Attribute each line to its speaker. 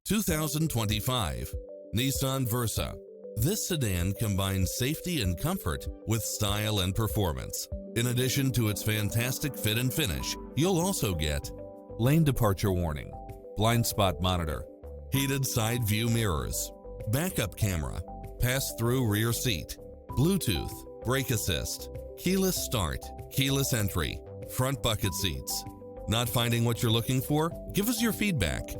Speaker 1: 2025 Nissan Versa. This sedan combines safety and comfort with style and performance. In addition to its fantastic fit and finish, you'll also get lane departure warning, blind spot monitor, heated side view mirrors, backup camera, pass-through rear seat, Bluetooth, brake assist, keyless start, keyless entry, front bucket seats. Not finding what you're looking for? Give us your feedback.